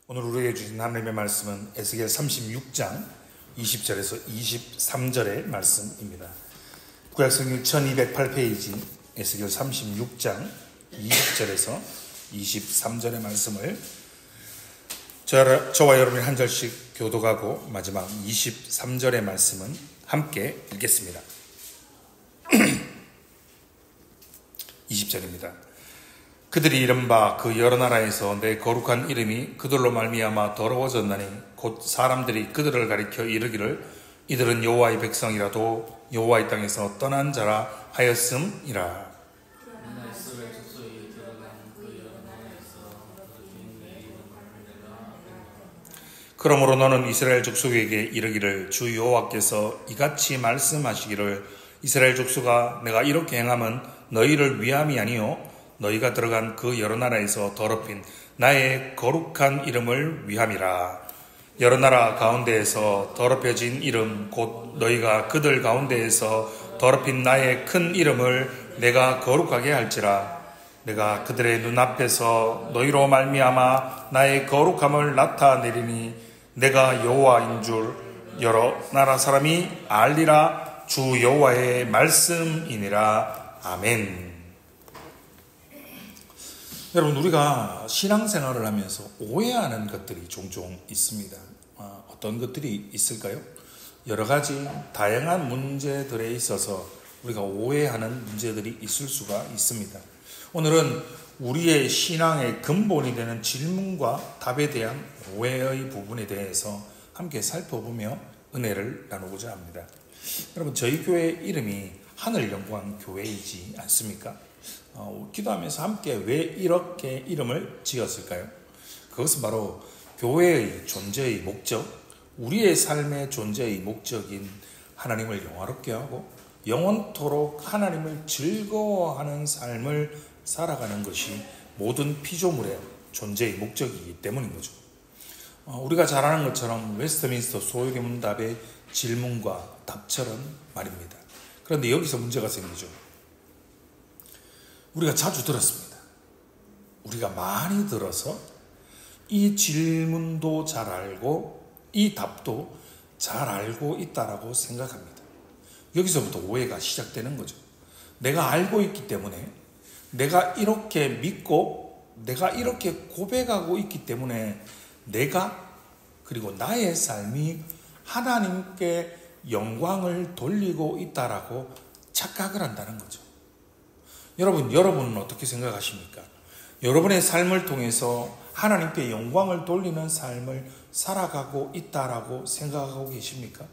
오늘 우리에게 주신 하나님의 말씀은 에스겔 36장 20절에서 23절의 말씀입니다. 구약성경 1208페이지 에스겔 36장 20절에서 23절의 말씀을 저와 여러분이 한 절씩 교독하고 마지막 23절의 말씀은 함께 읽겠습니다. 20절입니다. 그들이 이른바 그 여러 나라에서 내 거룩한 이름이 그들로 말미암아 더러워졌나니 곧 사람들이 그들을 가리켜 이르기를 이들은 여호와의 백성이라도 여호와의 땅에서 떠난 자라 하였음이라. 그러므로 너는 이스라엘 족속에게 이르기를 주 여호와께서 이같이 말씀하시기를 이스라엘 족속아 내가 이렇게 행함은 너희를 위함이 아니요 너희가 들어간 그 여러 나라에서 더럽힌 나의 거룩한 이름을 위함이라. 여러 나라 가운데에서 더럽혀진 이름 곧 너희가 그들 가운데에서 더럽힌 나의 큰 이름을 내가 거룩하게 할지라. 내가 그들의 눈앞에서 너희로 말미암아 나의 거룩함을 나타내리니 내가 여호와인 줄 여러 나라 사람이 알리라. 주 여호와의 말씀이니라. 아멘. 여러분, 우리가 신앙생활을 하면서 오해하는 것들이 종종 있습니다. 어떤 것들이 있을까요? 여러 가지 다양한 문제들에 있어서 우리가 오해하는 문제들이 있을 수가 있습니다. 오늘은 우리의 신앙의 근본이 되는 질문과 답에 대한 오해의 부분에 대해서 함께 살펴보며 은혜를 나누고자 합니다. 여러분, 저희 교회 이름이 하늘영광교회이지 않습니까? 기도하면서 함께 왜 이렇게 이름을 지었을까요? 그것은 바로 교회의 존재의 목적, 우리의 삶의 존재의 목적인 하나님을 영화롭게 하고 영원토록 하나님을 즐거워하는 삶을 살아가는 것이 모든 피조물의 존재의 목적이기 때문인 거죠. 우리가 잘 아는 것처럼 웨스트민스터 소요대문답의 질문과 답처럼 말입니다. 그런데 여기서 문제가 생기죠. 우리가 자주 들었습니다. 우리가 많이 들어서 이 질문도 잘 알고 이 답도 잘 알고 있다라고 생각합니다. 여기서부터 오해가 시작되는 거죠. 내가 알고 있기 때문에 내가 이렇게 믿고 내가 이렇게 고백하고 있기 때문에 내가 그리고 나의 삶이 하나님께 영광을 돌리고 있다라고 착각을 한다는 거죠. 여러분은 어떻게 생각하십니까? 여러분의 삶을 통해서 하나님께 영광을 돌리는 삶을 살아가고 있다라고 생각하고 계십니까?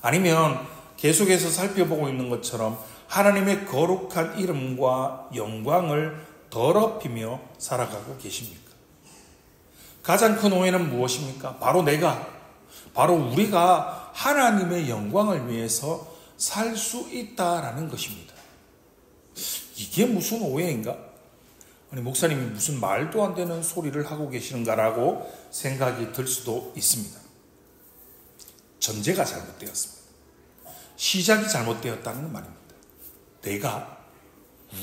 아니면 계속해서 살펴보고 있는 것처럼 하나님의 거룩한 이름과 영광을 더럽히며 살아가고 계십니까? 가장 큰 오해는 무엇입니까? 바로 우리가 하나님의 영광을 위해서 살 수 있다라는 것입니다. 이게 무슨 오해인가? 아니, 목사님이 무슨 말도 안 되는 소리를 하고 계시는가라고 생각이 들 수도 있습니다. 전제가 잘못되었습니다. 시작이 잘못되었다는 말입니다.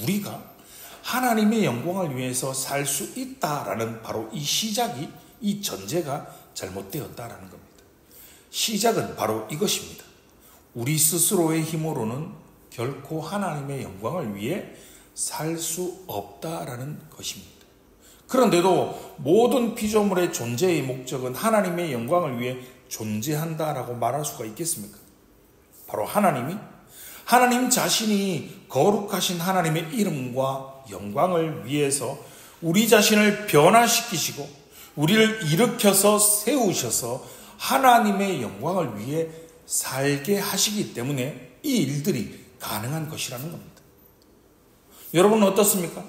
우리가 하나님의 영광을 위해서 살 수 있다라는 바로 이 시작이, 이 전제가 잘못되었다라는 겁니다. 시작은 바로 이것입니다. 우리 스스로의 힘으로는 결코 하나님의 영광을 위해 살 수 없다라는 것입니다. 그런데도 모든 피조물의 존재의 목적은 하나님의 영광을 위해 존재한다라고 말할 수가 있겠습니까? 바로 하나님 자신이 거룩하신 하나님의 이름과 영광을 위해서 우리 자신을 변화시키시고 우리를 일으켜서 세우셔서 하나님의 영광을 위해 살게 하시기 때문에 이 일들이 가능한 것이라는 겁니다. 여러분은 어떻습니까?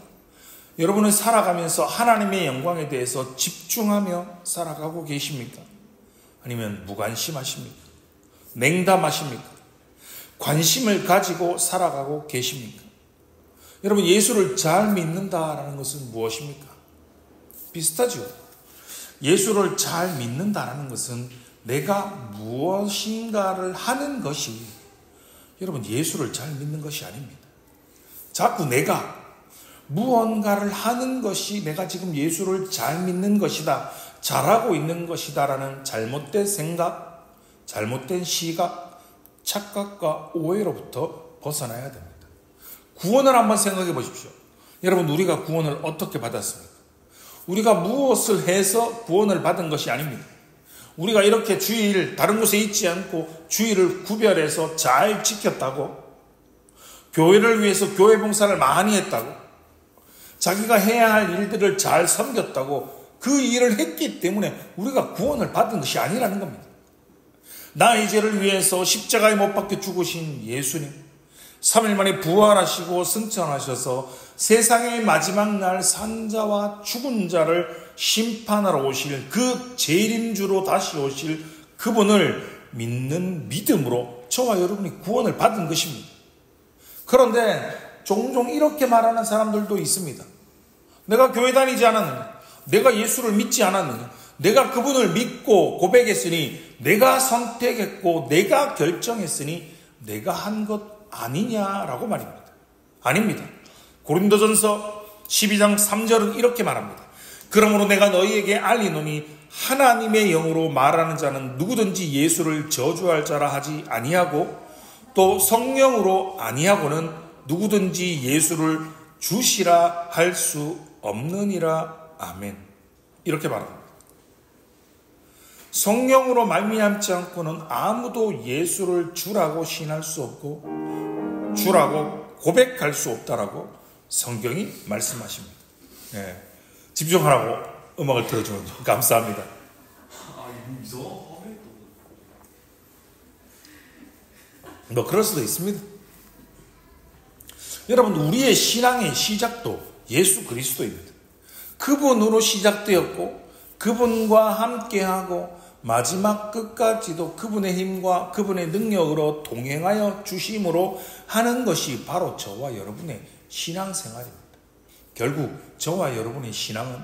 여러분은 살아가면서 하나님의 영광에 대해서 집중하며 살아가고 계십니까? 아니면 무관심하십니까? 냉담하십니까? 관심을 가지고 살아가고 계십니까? 여러분, 예수를 잘 믿는다라는 것은 무엇입니까? 비슷하죠. 예수를 잘 믿는다라는 것은 내가 무엇인가를 하는 것이, 여러분, 예수를 잘 믿는 것이 아닙니다. 자꾸 내가 무언가를 하는 것이 내가 지금 예수를 잘 믿는 것이다, 잘하고 있는 것이다라는 잘못된 생각, 잘못된 시각, 착각과 오해로부터 벗어나야 됩니다. 구원을 한번 생각해 보십시오. 여러분, 우리가 구원을 어떻게 받았습니까? 우리가 무엇을 해서 구원을 받은 것이 아닙니다. 우리가 이렇게 주일 다른 곳에 있지 않고 주일을 구별해서 잘 지켰다고, 교회를 위해서 교회 봉사를 많이 했다고, 자기가 해야 할 일들을 잘 섬겼다고 그 일을 했기 때문에 우리가 구원을 받은 것이 아니라는 겁니다. 나의 죄를 위해서 십자가에 못 박혀 죽으신 예수님, 3일 만에 부활하시고 승천하셔서 세상의 마지막 날 산자와 죽은 자를 심판하러 오실 그 재림주로 다시 오실 그분을 믿는 믿음으로 저와 여러분이 구원을 받은 것입니다. 그런데 종종 이렇게 말하는 사람들도 있습니다. 내가 교회 다니지 않았느냐? 내가 예수를 믿지 않았느냐? 내가 그분을 믿고 고백했으니, 내가 선택했고 내가 결정했으니 내가 한 것 아니냐라고 말입니다. 아닙니다. 고린도전서 12장 3절은 이렇게 말합니다. 그러므로 내가 너희에게 알리노니 하나님의 영으로 말하는 자는 누구든지 예수를 저주할 자라 하지 아니하고, 또 성령으로 아니하고는 누구든지 예수를 주시라 할 수 없느니라. 아멘. 이렇게 말합니다. 성령으로 말미암지 않고는 아무도 예수를 주라고 신할 수 없고 주라고 고백할 수 없다라고 성경이 말씀하십니다. 네. 집중하라고 음악을 틀어주는 감사합니다. 뭐 그럴 수도 있습니다. 여러분, 우리의 신앙의 시작도 예수 그리스도입니다. 그분으로 시작되었고 그분과 함께하고 마지막 끝까지도 그분의 힘과 그분의 능력으로 동행하여 주심으로 하는 것이 바로 저와 여러분의 신앙생활입니다. 결국 저와 여러분의 신앙은,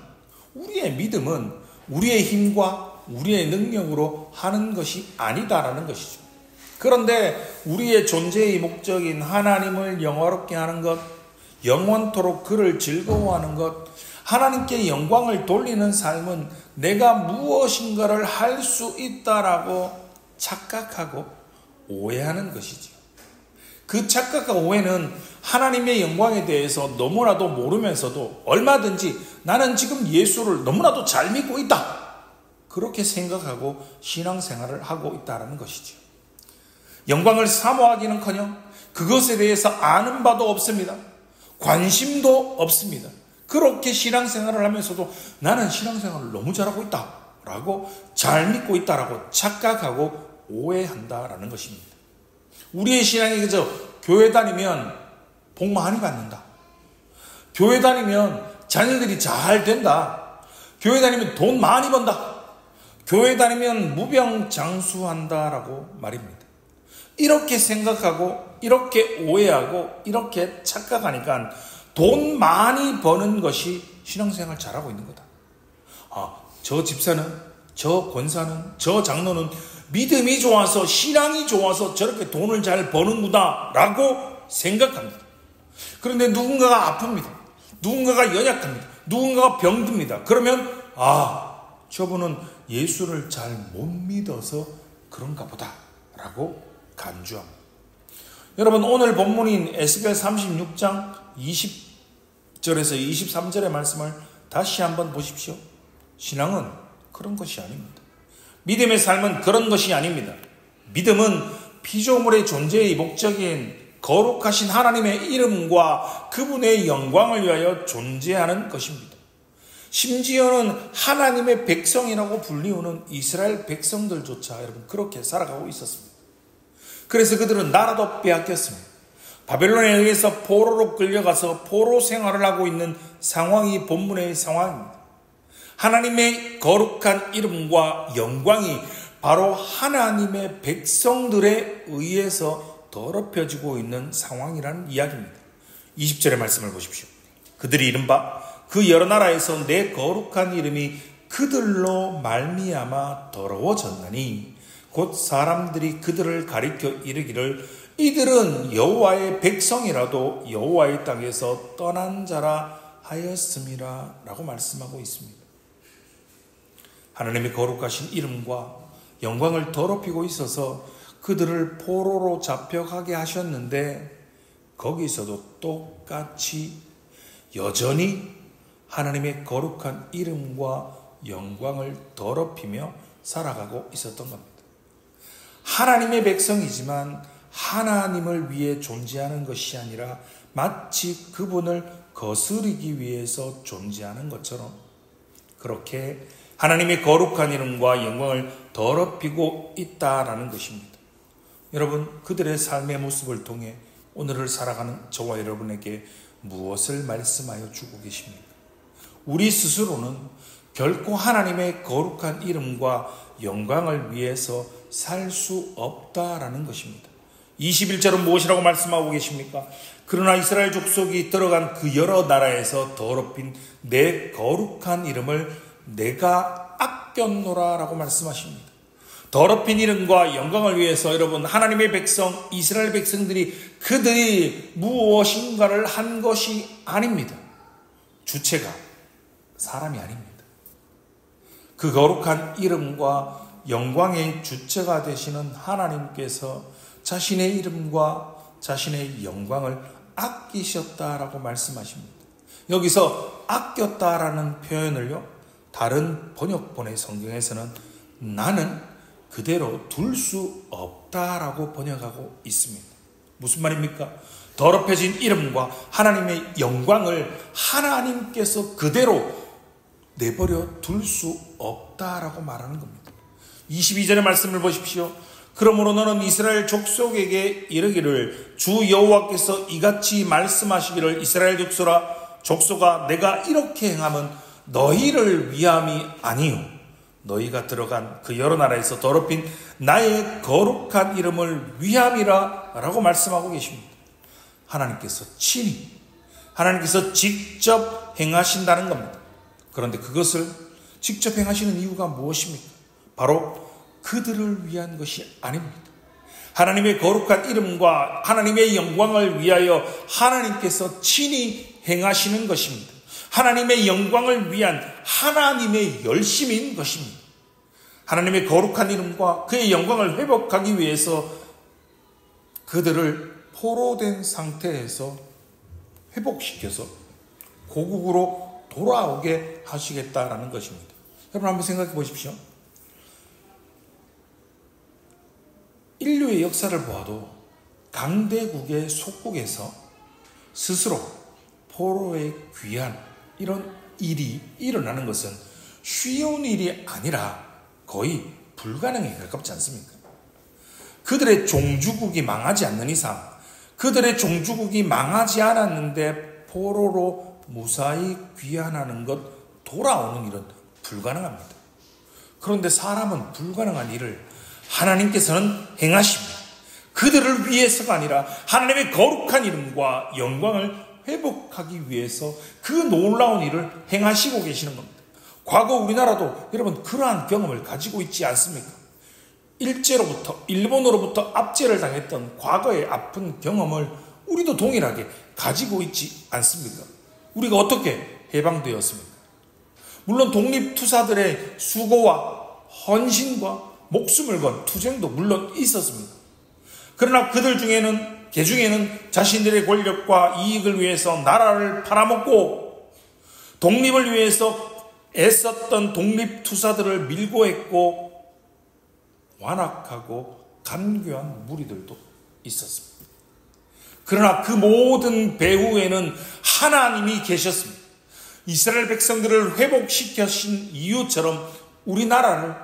우리의 믿음은 우리의 힘과 우리의 능력으로 하는 것이 아니다라는 것이죠. 그런데 우리의 존재의 목적인 하나님을 영화롭게 하는 것, 영원토록 그를 즐거워하는 것, 하나님께 영광을 돌리는 삶은 내가 무엇인가를 할 수 있다라고 착각하고 오해하는 것이죠. 그 착각과 오해는 하나님의 영광에 대해서 너무나도 모르면서도 얼마든지 나는 지금 예수를 너무나도 잘 믿고 있다, 그렇게 생각하고 신앙생활을 하고 있다는 것이죠. 영광을 사모하기는커녕 그것에 대해서 아는 바도 없습니다. 관심도 없습니다. 그렇게 신앙생활을 하면서도 나는 신앙생활을 너무 잘하고 있다 라고, 잘 믿고 있다라고 착각하고 오해한다라는 것입니다. 우리의 신앙이 그저 교회 다니면 복 많이 받는다, 교회 다니면 자녀들이 잘 된다, 교회 다니면 돈 많이 번다, 교회 다니면 무병장수한다라고 말입니다. 이렇게 생각하고 이렇게 오해하고 이렇게 착각하니까 돈 많이 버는 것이 신앙생활 잘하고 있는 거다. 저 집사는, 저 권사는, 저 장로는 믿음이 좋아서 신앙이 좋아서 저렇게 돈을 잘 버는구나 라고 생각합니다. 그런데 누군가가 아픕니다. 누군가가 연약합니다. 누군가가 병듭니다. 그러면 저분은 예수를 잘 못 믿어서 그런가 보다 라고 간주합니다. 여러분, 오늘 본문인 에스겔 36장 20절에서 23절의 말씀을 다시 한번 보십시오. 신앙은 그런 것이 아닙니다. 믿음의 삶은 그런 것이 아닙니다. 믿음은 피조물의 존재의 목적인 거룩하신 하나님의 이름과 그분의 영광을 위하여 존재하는 것입니다. 심지어는 하나님의 백성이라고 불리우는 이스라엘 백성들조차 여러분 그렇게 살아가고 있었습니다. 그래서 그들은 나라도 빼앗겼습니다. 바벨론에 의해서 포로로 끌려가서 포로 생활을 하고 있는 상황이 본문의 상황입니다. 하나님의 거룩한 이름과 영광이 바로 하나님의 백성들에 의해서 더럽혀지고 있는 상황이라는 이야기입니다. 20절의 말씀을 보십시오. 그들이 이른바 그 여러 나라에서 내 거룩한 이름이 그들로 말미암아 더러워졌나니 곧 사람들이 그들을 가리켜 이르기를 이들은 여호와의 백성이라도 여호와의 땅에서 떠난 자라 하였음이라 라고 말씀하고 있습니다. 하나님의 거룩하신 이름과 영광을 더럽히고 있어서 그들을 포로로 잡혀가게 하셨는데, 거기서도 똑같이 여전히 하나님의 거룩한 이름과 영광을 더럽히며 살아가고 있었던 겁니다. 하나님의 백성이지만 하나님을 위해 존재하는 것이 아니라 마치 그분을 거스르기 위해서 존재하는 것처럼 그렇게 하나님의 거룩한 이름과 영광을 더럽히고 있다라는 것입니다. 여러분, 그들의 삶의 모습을 통해 오늘을 살아가는 저와 여러분에게 무엇을 말씀하여 주고 계십니까? 우리 스스로는 결코 하나님의 거룩한 이름과 영광을 위해서 살 수 없다라는 것입니다. 21절은 무엇이라고 말씀하고 계십니까? 그러나 이스라엘 족속이 들어간 그 여러 나라에서 더럽힌 내 거룩한 이름을 내가 아꼈노라 라고 말씀하십니다. 더럽힌 이름과 영광을 위해서 여러분, 하나님의 백성, 이스라엘 백성들이 그들이 무엇인가를 한 것이 아닙니다. 주체가 사람이 아닙니다. 그 거룩한 이름과 영광의 주체가 되시는 하나님께서 자신의 이름과 자신의 영광을 아끼셨다라고 말씀하십니다. 여기서 아꼈다라는 표현을요, 다른 번역본의 성경에서는 나는 그대로 둘 수 없다라고 번역하고 있습니다. 무슨 말입니까? 더럽혀진 이름과 하나님의 영광을 하나님께서 그대로 내버려 둘 수 없다라고 말하는 겁니다. 22절의 말씀을 보십시오. 그러므로 너는 이스라엘 족속에게 이르기를 주 여호와께서 이같이 말씀하시기를 이스라엘 족속아 내가 이렇게 행함은 너희를 위함이 아니요 너희가 들어간 그 여러 나라에서 더럽힌 나의 거룩한 이름을 위함이라 라고 말씀하고 계십니다. 하나님께서 친히 하나님께서 직접 행하신다는 겁니다. 그런데 그것을 직접 행하시는 이유가 무엇입니까? 바로 그들을 위한 것이 아닙니다. 하나님의 거룩한 이름과 하나님의 영광을 위하여 하나님께서 친히 행하시는 것입니다. 하나님의 영광을 위한 하나님의 열심인 것입니다. 하나님의 거룩한 이름과 그의 영광을 회복하기 위해서 그들을 포로된 상태에서 회복시켜서 고국으로 돌아오게 하시겠다라는 것입니다. 여러분 한번 생각해 보십시오. 인류의 역사를 보아도 강대국의 속국에서 스스로 포로에 귀한 이런 일이 일어나는 것은 쉬운 일이 아니라 거의 불가능에 가깝지 않습니까? 그들의 종주국이 망하지 않는 이상, 그들의 종주국이 망하지 않았는데 포로로 무사히 귀환하는 것, 돌아오는 일은 불가능합니다. 그런데 사람은 불가능한 일을 하나님께서는 행하십니다. 그들을 위해서가 아니라 하나님의 거룩한 이름과 영광을 회복하기 위해서 그 놀라운 일을 행하시고 계시는 겁니다. 과거 우리나라도 여러분 그러한 경험을 가지고 있지 않습니까? 일본으로부터 압제를 당했던 과거의 아픈 경험을 우리도 동일하게 가지고 있지 않습니까? 우리가 어떻게 해방되었습니까? 물론 독립투사들의 수고와 헌신과 목숨을 건 투쟁도 물론 있었습니다. 그러나 그들 중에는 자신들의 권력과 이익을 위해서 나라를 팔아먹고 독립을 위해서 애썼던 독립투사들을 밀고 했고 완악하고 간교한 무리들도 있었습니다. 그러나 그 모든 배후에는 하나님이 계셨습니다. 이스라엘 백성들을 회복시키신 이유처럼 우리나라를,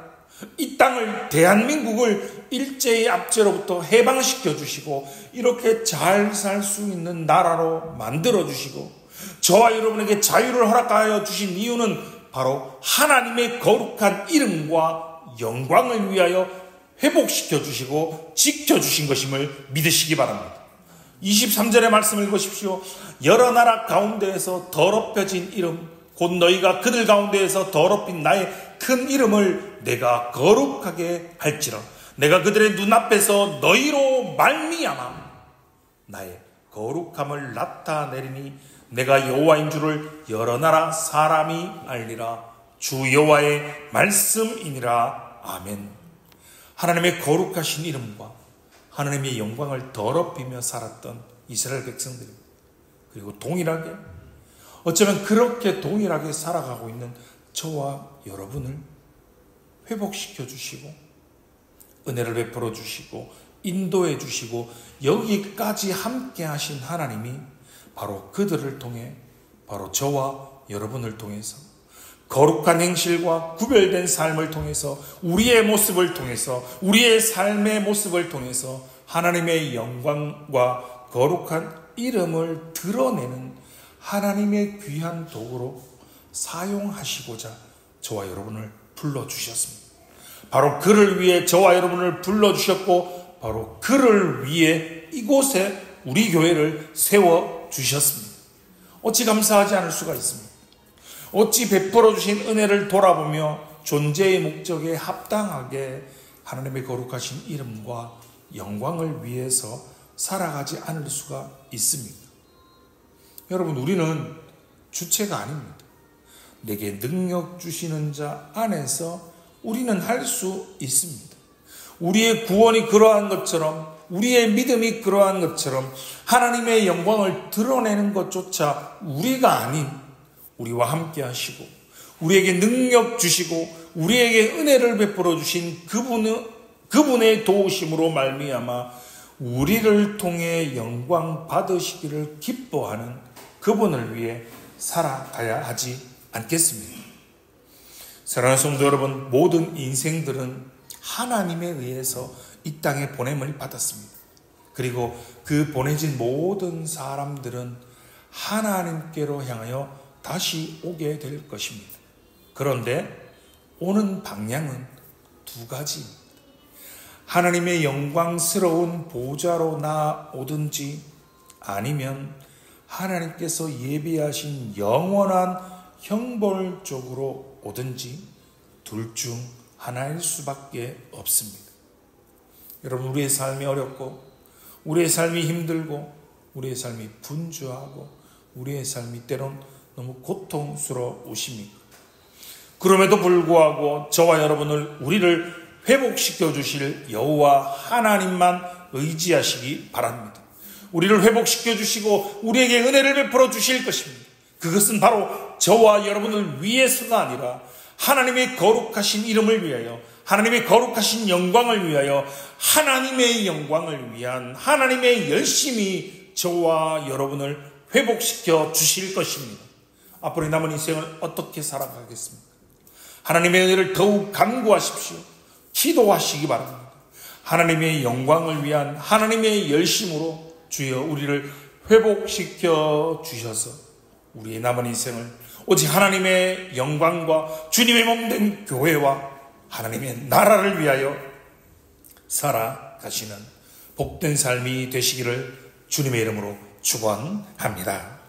이 땅을, 대한민국을 일제의 압제로부터 해방시켜 주시고 이렇게 잘 살 수 있는 나라로 만들어 주시고 저와 여러분에게 자유를 허락하여 주신 이유는 바로 하나님의 거룩한 이름과 영광을 위하여 회복시켜 주시고 지켜주신 것임을 믿으시기 바랍니다. 23절의 말씀을 읽으십시오. 여러 나라 가운데에서 더럽혀진 이름, 곧 너희가 그들 가운데에서 더럽힌 나의 큰 이름을 내가 거룩하게 할지라. 내가 그들의 눈앞에서 너희로 말미암아 나의 거룩함을 나타내리니 내가 여호와인 줄을 여러 나라 사람이 알리라. 주 여호와의 말씀이니라. 아멘. 하나님의 거룩하신 이름과 하나님의 영광을 더럽히며 살았던 이스라엘 백성들입니다. 그리고 동일하게, 어쩌면 그렇게 동일하게 살아가고 있는 저와 여러분을 회복시켜 주시고 은혜를 베풀어 주시고 인도해 주시고 여기까지 함께 하신 하나님이 바로 그들을 통해, 바로 저와 여러분을 통해서 거룩한 행실과 구별된 삶을 통해서, 우리의 모습을 통해서, 우리의 삶의 모습을 통해서 하나님의 영광과 거룩한 이름을 드러내는 하나님의 귀한 도구로 사용하시고자 저와 여러분을 불러주셨습니다. 바로 그를 위해 저와 여러분을 불러주셨고, 바로 그를 위해 이곳에 우리 교회를 세워주셨습니다. 어찌 감사하지 않을 수가 있습니까? 어찌 베풀어 주신 은혜를 돌아보며 존재의 목적에 합당하게 하나님의 거룩하신 이름과 영광을 위해서 살아가지 않을 수가 있습니까? 여러분, 우리는 주체가 아닙니다. 내게 능력 주시는 자 안에서 우리는 할 수 있습니다. 우리의 구원이 그러한 것처럼, 우리의 믿음이 그러한 것처럼 하나님의 영광을 드러내는 것조차 우리가 아닌, 우리와 함께 하시고 우리에게 능력 주시고 우리에게 은혜를 베풀어 주신 그분의 도우심으로 말미암아 우리를 통해 영광 받으시기를 기뻐하는 그분을 위해 살아가야 하지 않겠습니까? 사랑하는 성도 여러분, 모든 인생들은 하나님에 의해서 이 땅에 보냄을 받았습니다. 그리고 그 보내진 모든 사람들은 하나님께로 향하여 다시 오게 될 것입니다. 그런데 오는 방향은 두 가지입니다. 하나님의 영광스러운 보좌로 나아오든지, 아니면 하나님께서 예비하신 영원한 형벌 쪽으로 오든지, 둘 중 하나일 수밖에 없습니다. 여러분, 우리의 삶이 어렵고 우리의 삶이 힘들고 우리의 삶이 분주하고 우리의 삶이 때론 너무 고통스러우십니까? 그럼에도 불구하고 저와 여러분을, 우리를 회복시켜 주실 여호와 하나님만 의지하시기 바랍니다. 우리를 회복시켜 주시고 우리에게 은혜를 베풀어 주실 것입니다. 그것은 바로 저와 여러분을 위해서가 아니라 하나님의 거룩하신 이름을 위하여, 하나님의 거룩하신 영광을 위하여, 하나님의 영광을 위한 하나님의 열심히 저와 여러분을 회복시켜 주실 것입니다. 앞으로 남은 인생을 어떻게 살아가겠습니까? 하나님의 은혜를 더욱 간구하십시오. 기도하시기 바랍니다. 하나님의 영광을 위한 하나님의 열심으로 주여 우리를 회복시켜 주셔서 우리의 남은 인생을 오직 하나님의 영광과 주님의 몸된 교회와 하나님의 나라를 위하여 살아가시는 복된 삶이 되시기를 주님의 이름으로 축원합니다.